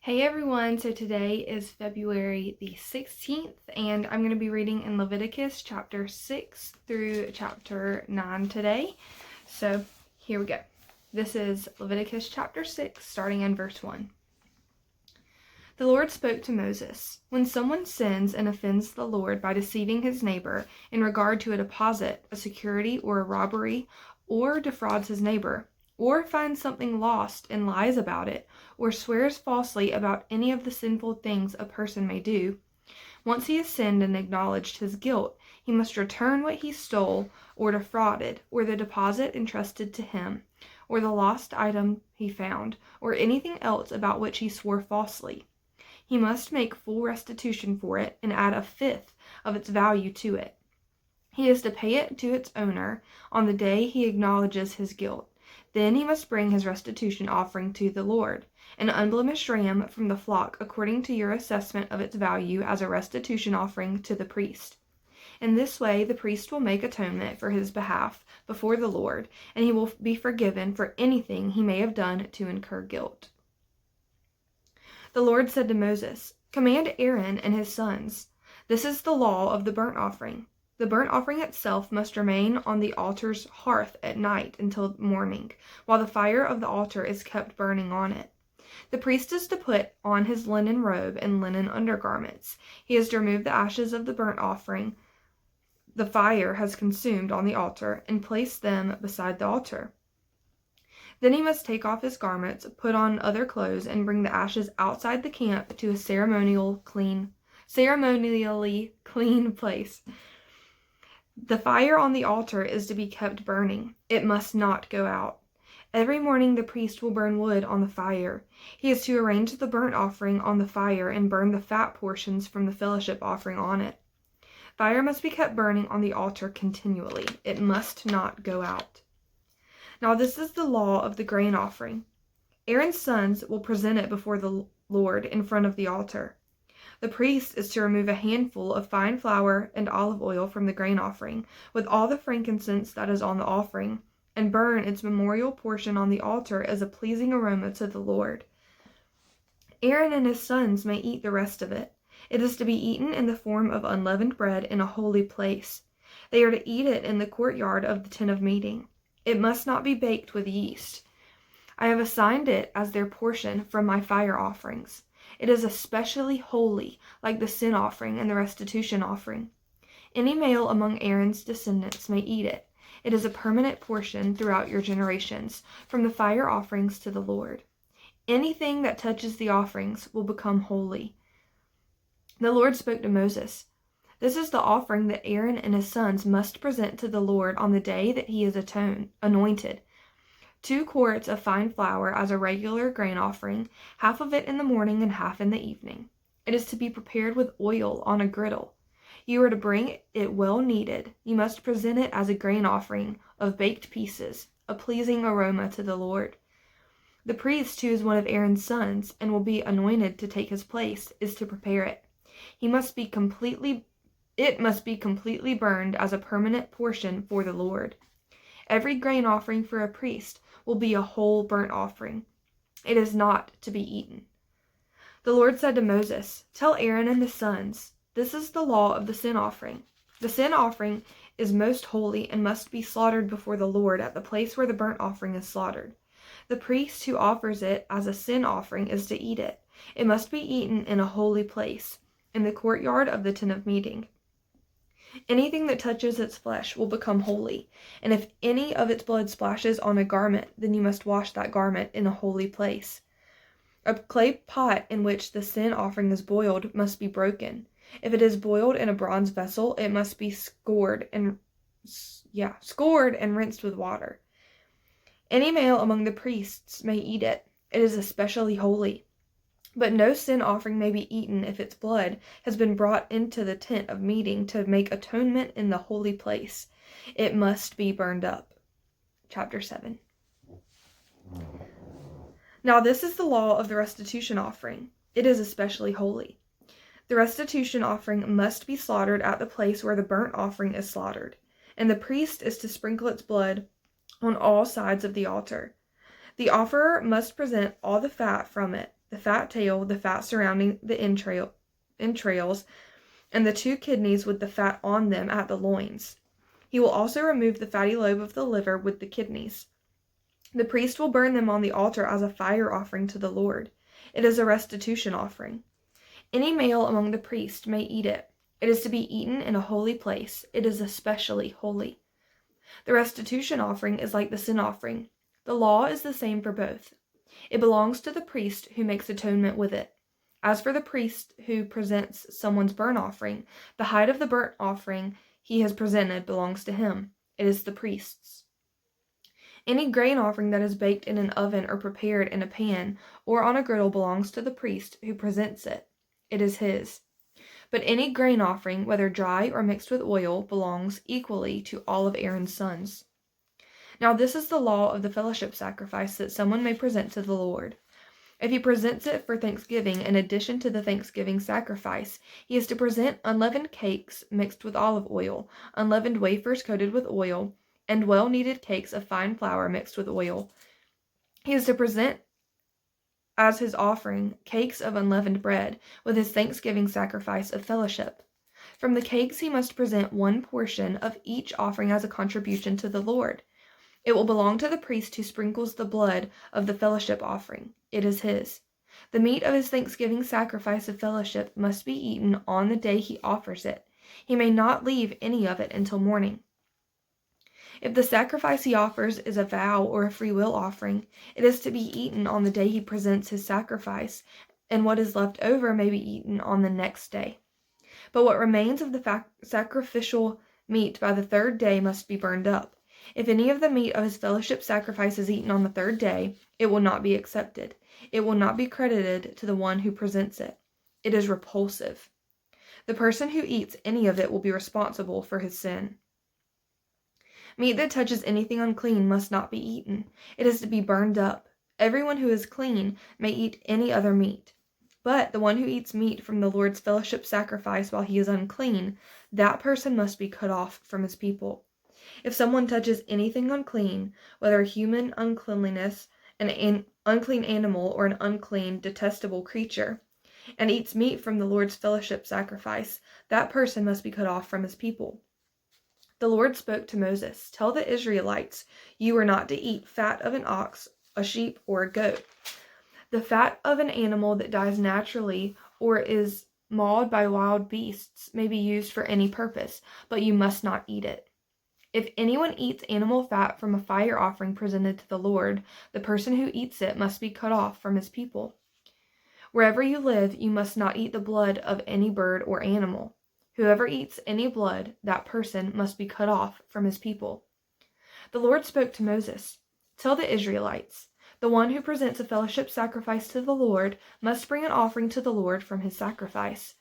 Hey everyone, so today is February the 16th, and I'm going to be reading in Leviticus chapter 6 through chapter 9 today. So here we go. This is Leviticus chapter 6, starting in verse 1. The Lord spoke to Moses, "When someone sins and offends the Lord by deceiving his neighbor in regard to a deposit, a security, or a robbery, or defrauds his neighbor, or finds something lost and lies about it, or swears falsely about any of the sinful things a person may do, once he has sinned and acknowledged his guilt, he must return what he stole or defrauded, or the deposit entrusted to him, or the lost item he found, or anything else about which he swore falsely. He must make full restitution for it and add a fifth of its value to it. He is to pay it to its owner on the day he acknowledges his guilt. Then he must bring his restitution offering to the Lord, an unblemished ram from the flock according to your assessment of its value as a restitution offering to the priest. In this way the priest will make atonement for his behalf before the Lord, and he will be forgiven for anything he may have done to incur guilt." The Lord said to Moses, "Command Aaron and his sons. This is the law of the burnt offering. The burnt offering itself must remain on the altar's hearth at night until morning, while the fire of the altar is kept burning on it. The priest is to put on his linen robe and linen undergarments. He is to remove the ashes of the burnt offering the fire has consumed on the altar and place them beside the altar. Then he must take off his garments, put on other clothes, and bring the ashes outside the camp to a ceremonially clean place. The fire on the altar is to be kept burning. It must not go out. Every morning the priest will burn wood on the fire. He is to arrange the burnt offering on the fire and burn the fat portions from the fellowship offering on it. Fire must be kept burning on the altar continually. It must not go out. Now this is the law of the grain offering. Aaron's sons will present it before the Lord in front of the altar. The priest is to remove a handful of fine flour and olive oil from the grain offering, with all the frankincense that is on the offering, and burn its memorial portion on the altar as a pleasing aroma to the Lord. Aaron and his sons may eat the rest of it. It is to be eaten in the form of unleavened bread in a holy place. They are to eat it in the courtyard of the tent of meeting. It must not be baked with yeast. I have assigned it as their portion from my fire offerings. It is especially holy, like the sin offering and the restitution offering. Any male among Aaron's descendants may eat it. It is a permanent portion throughout your generations, from the fire offerings to the Lord. Anything that touches the offerings will become holy." The Lord spoke to Moses, "This is the offering that Aaron and his sons must present to the Lord on the day that he is anointed. 2 quarts of fine flour as a regular grain offering, half of it in the morning and half in the evening. It is to be prepared with oil on a griddle. You are to bring it well kneaded. You must present it as a grain offering of baked pieces, a pleasing aroma to the Lord. The priest, who is one of Aaron's sons and will be anointed to take his place, is to prepare it. It must be completely burned as a permanent portion for the Lord. Every grain offering for a priest will be a whole burnt offering. It is not to be eaten." The Lord said to Moses, "Tell Aaron and his sons, this is the law of the sin offering. The sin offering is most holy and must be slaughtered before the Lord at the place where the burnt offering is slaughtered. The priest who offers it as a sin offering is to eat it. It must be eaten in a holy place, in the courtyard of the tent of meeting. Anything that touches its flesh will become holy, and if any of its blood splashes on a garment, then you must wash that garment in a holy place. A clay pot in which the sin offering is boiled must be broken. If it is boiled in a bronze vessel, it must be scored and rinsed with water. Any male among the priests may eat it. It is especially holy. But no sin offering may be eaten if its blood has been brought into the tent of meeting to make atonement in the holy place. It must be burned up." Chapter 7. Now this is the law of the restitution offering. It is especially holy. The restitution offering must be slaughtered at the place where the burnt offering is slaughtered, and the priest is to sprinkle its blood on all sides of the altar. The offerer must present all the fat from it, the fat tail, the fat surrounding the entrails, and the 2 kidneys with the fat on them at the loins. He will also remove the fatty lobe of the liver with the kidneys. The priest will burn them on the altar as a fire offering to the Lord. It is a restitution offering. Any male among the priests may eat it. It is to be eaten in a holy place. It is especially holy. The restitution offering is like the sin offering. The law is the same for both. It belongs to the priest who makes atonement with it. As for the priest who presents someone's burnt offering, the height of the burnt offering he has presented belongs to him. It is the priest's. Any grain offering that is baked in an oven or prepared in a pan or on a griddle belongs to the priest who presents it. It is his. But any grain offering, whether dry or mixed with oil, belongs equally to all of Aaron's sons. Now this is the law of the fellowship sacrifice that someone may present to the Lord. If he presents it for thanksgiving in addition to the thanksgiving sacrifice, he is to present unleavened cakes mixed with olive oil, unleavened wafers coated with oil, and well-kneaded cakes of fine flour mixed with oil. He is to present as his offering cakes of unleavened bread with his thanksgiving sacrifice of fellowship. From the cakes he must present 1 portion of each offering as a contribution to the Lord. It will belong to the priest who sprinkles the blood of the fellowship offering. It is his. The meat of his thanksgiving sacrifice of fellowship must be eaten on the day he offers it. He may not leave any of it until morning. If the sacrifice he offers is a vow or a free will offering, it is to be eaten on the day he presents his sacrifice, and what is left over may be eaten on the next day. But what remains of the sacrificial meat by the 3rd day must be burned up. If any of the meat of his fellowship sacrifice is eaten on the 3rd day, it will not be accepted. It will not be credited to the one who presents it. It is repulsive. The person who eats any of it will be responsible for his sin. Meat that touches anything unclean must not be eaten. It is to be burned up. Everyone who is clean may eat any other meat. But the one who eats meat from the Lord's fellowship sacrifice while he is unclean, that person must be cut off from his people. If someone touches anything unclean, whether human uncleanliness, an unclean animal, or an unclean, detestable creature, and eats meat from the Lord's fellowship sacrifice, that person must be cut off from his people. The Lord spoke to Moses, "Tell the Israelites, you are not to eat fat of an ox, a sheep, or a goat. The fat of an animal that dies naturally or is mauled by wild beasts may be used for any purpose, but you must not eat it. If anyone eats animal fat from a fire offering presented to the Lord, the person who eats it must be cut off from his people. Wherever you live, you must not eat the blood of any bird or animal. Whoever eats any blood, that person must be cut off from his people." The Lord spoke to Moses, "Tell the Israelites, the one who presents a fellowship sacrifice to the Lord must bring an offering to the Lord from his sacrifice.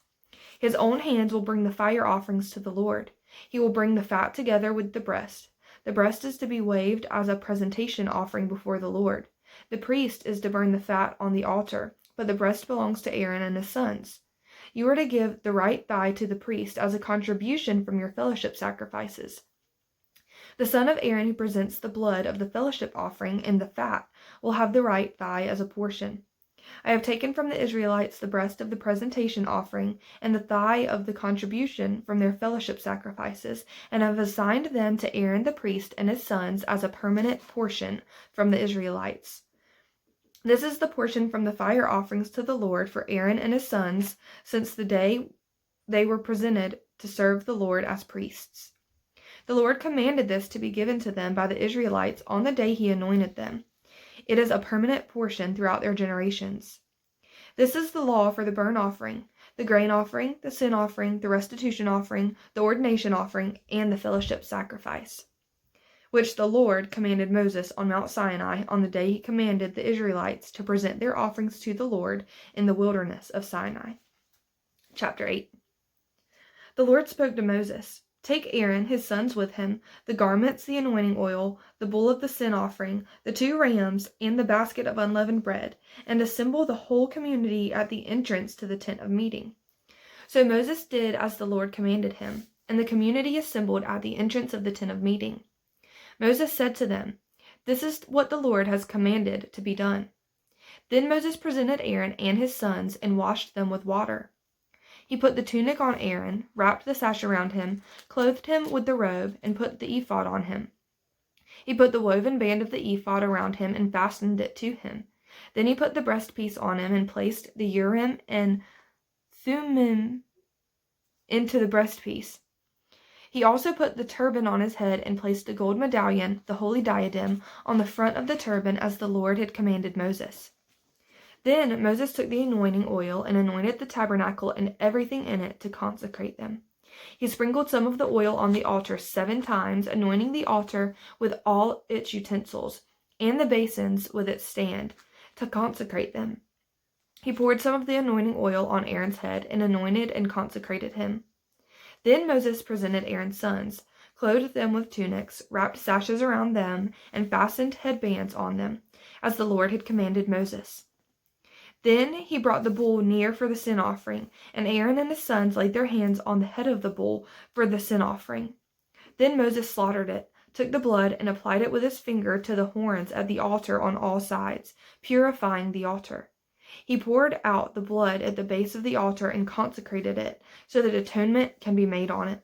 His own hands will bring the fire offerings to the Lord. He will bring the fat together with the breast. The breast is to be waved as a presentation offering before the Lord. The priest is to burn the fat on the altar, but the breast belongs to Aaron and his sons. You are to give the right thigh to the priest as a contribution from your fellowship sacrifices. The son of Aaron who presents the blood of the fellowship offering and the fat will have the right thigh as a portion. I have taken from the Israelites the breast of the presentation offering and the thigh of the contribution from their fellowship sacrifices, and have assigned them to Aaron the priest and his sons as a permanent portion from the Israelites. This is the portion from the fire offerings to the Lord for Aaron and his sons since the day they were presented to serve the Lord as priests. The Lord commanded this to be given to them by the Israelites on the day he anointed them. It is a permanent portion throughout their generations. This is the law for the burnt offering, the grain offering, the sin offering, the restitution offering, the ordination offering, and the fellowship sacrifice, which the Lord commanded Moses on Mount Sinai on the day he commanded the Israelites to present their offerings to the Lord in the wilderness of Sinai. Chapter 8. The Lord spoke to Moses, "Take Aaron, his sons with him, the garments, the anointing oil, the bull of the sin offering, the 2 rams, and the basket of unleavened bread, and assemble the whole community at the entrance to the tent of meeting." So Moses did as the Lord commanded him, and the community assembled at the entrance of the tent of meeting. Moses said to them, "This is what the Lord has commanded to be done." Then Moses presented Aaron and his sons and washed them with water. He put the tunic on Aaron, wrapped the sash around him, clothed him with the robe, and put the ephod on him. He put the woven band of the ephod around him and fastened it to him. Then he put the breastpiece on him and placed the Urim and Thummim into the breastpiece. He also put the turban on his head and placed the gold medallion, the holy diadem, on the front of the turban as the Lord had commanded Moses. Then Moses took the anointing oil and anointed the tabernacle and everything in it to consecrate them. He sprinkled some of the oil on the altar 7 times, anointing the altar with all its utensils, and the basins with its stand, to consecrate them. He poured some of the anointing oil on Aaron's head and anointed and consecrated him. Then Moses presented Aaron's sons, clothed them with tunics, wrapped sashes around them, and fastened headbands on them, as the Lord had commanded Moses. Then he brought the bull near for the sin offering, and Aaron and his sons laid their hands on the head of the bull for the sin offering. Then Moses slaughtered it, took the blood, and applied it with his finger to the horns at the altar on all sides, purifying the altar. He poured out the blood at the base of the altar and consecrated it, so that atonement can be made on it.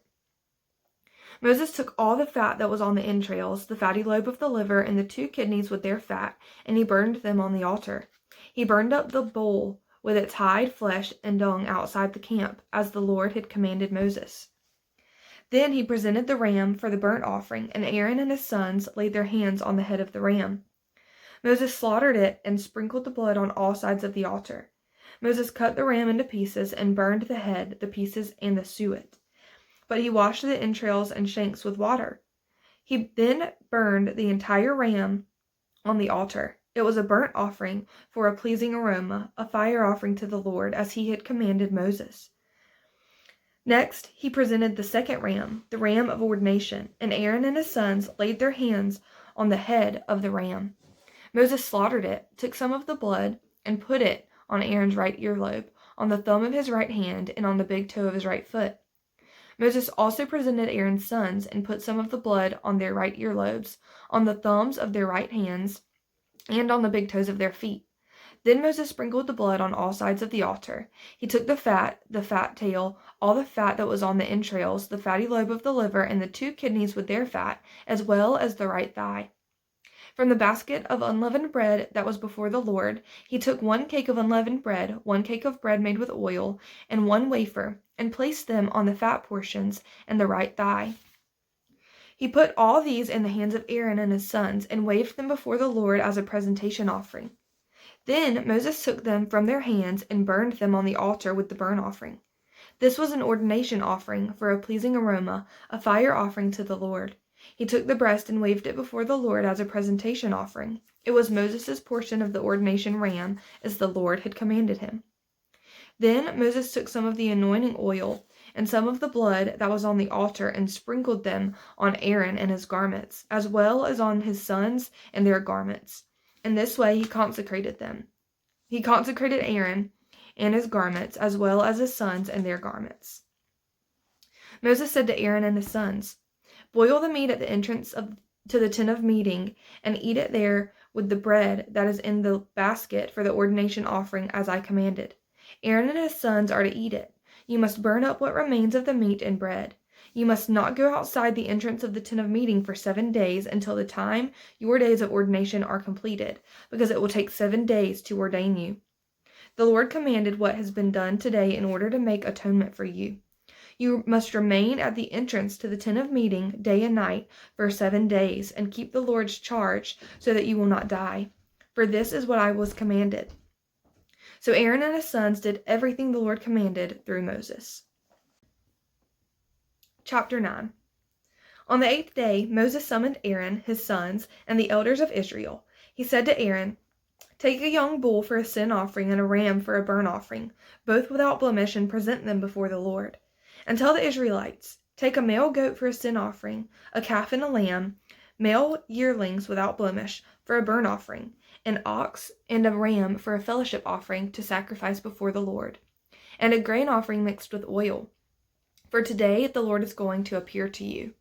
Moses took all the fat that was on the entrails, the fatty lobe of the liver, and the 2 kidneys with their fat, and he burned them on the altar. He burned up the bull with its hide, flesh, and dung outside the camp, as the Lord had commanded Moses. Then he presented the ram for the burnt offering, and Aaron and his sons laid their hands on the head of the ram. Moses slaughtered it and sprinkled the blood on all sides of the altar. Moses cut the ram into pieces and burned the head, the pieces, and the suet. But he washed the entrails and shanks with water. He then burned the entire ram on the altar. It was a burnt offering for a pleasing aroma, a fire offering to the Lord, as he had commanded Moses. Next, he presented the second ram, the ram of ordination, and Aaron and his sons laid their hands on the head of the ram. Moses slaughtered it, took some of the blood, and put it on Aaron's right earlobe, on the thumb of his right hand, and on the big toe of his right foot. Moses also presented Aaron's sons and put some of the blood on their right earlobes, on the thumbs of their right hands, and on the big toes of their feet. Then Moses sprinkled the blood on all sides of the altar. He took the fat tail, all the fat that was on the entrails, the fatty lobe of the liver, and the 2 kidneys with their fat, as well as the right thigh. From the basket of unleavened bread that was before the Lord, he took 1 cake of unleavened bread, 1 cake of bread made with oil, and 1 wafer, and placed them on the fat portions and the right thigh. He put all these in the hands of Aaron and his sons, and waved them before the Lord as a presentation offering. Then Moses took them from their hands and burned them on the altar with the burnt offering. This was an ordination offering for a pleasing aroma, a fire offering to the Lord. He took the breast and waved it before the Lord as a presentation offering. It was Moses' portion of the ordination ram, as the Lord had commanded him. Then Moses took some of the anointing oil and some of the blood that was on the altar and sprinkled them on Aaron and his garments, as well as on his sons and their garments. In this way he consecrated them. He consecrated Aaron and his garments, as well as his sons and their garments. Moses said to Aaron and his sons, "Boil the meat at the entrance to the tent of meeting, and eat it there with the bread that is in the basket for the ordination offering, as I commanded. Aaron and his sons are to eat it. You must burn up what remains of the meat and bread. You must not go outside the entrance of the tent of meeting for 7 days until the time your days of ordination are completed, because it will take 7 days to ordain you. The Lord commanded what has been done today in order to make atonement for you. You must remain at the entrance to the tent of meeting day and night for 7 days, and keep the Lord's charge so that you will not die. For this is what I was commanded." So Aaron and his sons did everything the Lord commanded through Moses. Chapter 9. On the 8th day, Moses summoned Aaron, his sons, and the elders of Israel. He said to Aaron, "Take a young bull for a sin offering and a ram for a burnt offering, both without blemish, and present them before the Lord. And tell the Israelites, take a male goat for a sin offering, a calf and a lamb, male yearlings without blemish, for a burnt offering, an ox and a ram for a fellowship offering to sacrifice before the Lord, and a grain offering mixed with oil. For today the Lord is going to appear to you."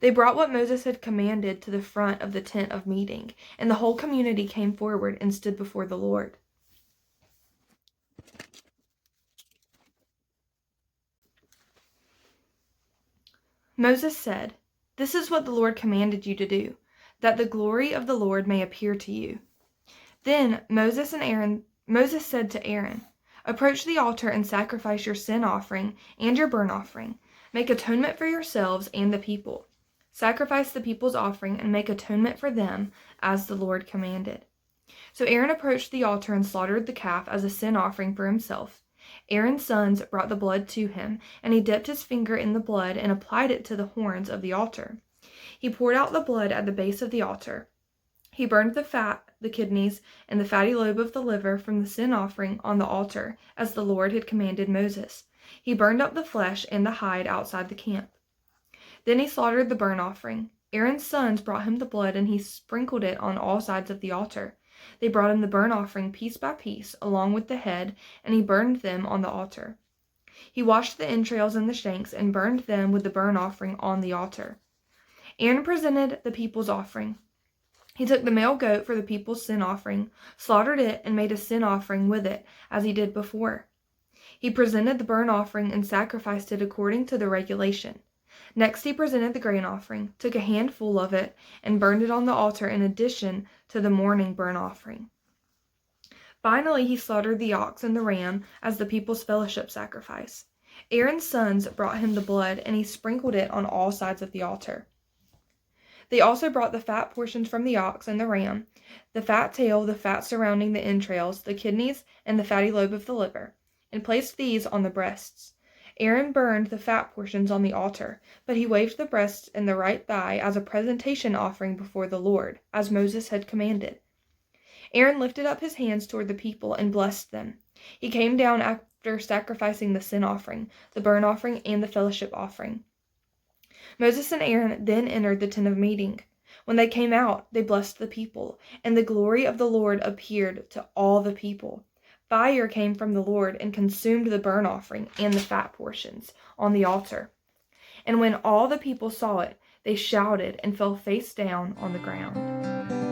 They brought what Moses had commanded to the front of the tent of meeting, and the whole community came forward and stood before the Lord. Moses said, "This is what the Lord commanded you to do, that the glory of the Lord may appear to you." Then Moses said to Aaron, "Approach the altar and sacrifice your sin offering and your burnt offering. Make atonement for yourselves and the people. Sacrifice the people's offering and make atonement for them, as the Lord commanded." So Aaron approached the altar and slaughtered the calf as a sin offering for himself. Aaron's sons brought the blood to him, and he dipped his finger in the blood and applied it to the horns of the altar. He poured out the blood at the base of the altar. He burned the fat, the kidneys, and the fatty lobe of the liver from the sin offering on the altar, as the Lord had commanded Moses. He burned up the flesh and the hide outside the camp. Then he slaughtered the burnt offering. Aaron's sons brought him the blood, and he sprinkled it on all sides of the altar. They brought him the burnt offering piece by piece, along with the head, and he burned them on the altar. He washed the entrails and the shanks, and burned them with the burnt offering on the altar. Aaron presented the people's offering. He took the male goat for the people's sin offering, slaughtered it, and made a sin offering with it, as he did before. He presented the burnt offering and sacrificed it according to the regulation. Next he presented the grain offering, took a handful of it, and burned it on the altar in addition to the morning burnt offering. Finally he slaughtered the ox and the ram as the people's fellowship sacrifice. Aaron's sons brought him the blood, and he sprinkled it on all sides of the altar. They also brought the fat portions from the ox and the ram, the fat tail, the fat surrounding the entrails, the kidneys, and the fatty lobe of the liver, and placed these on the breasts. Aaron burned the fat portions on the altar, but he waved the breasts and the right thigh as a presentation offering before the Lord, as Moses had commanded. Aaron lifted up his hands toward the people and blessed them. He came down after sacrificing the sin offering, the burnt offering, and the fellowship offering. Moses and Aaron then entered the tent of meeting. When they came out, they blessed the people, and the glory of the Lord appeared to all the people. Fire came from the Lord and consumed the burnt offering and the fat portions on the altar. And when all the people saw it, they shouted and fell face down on the ground.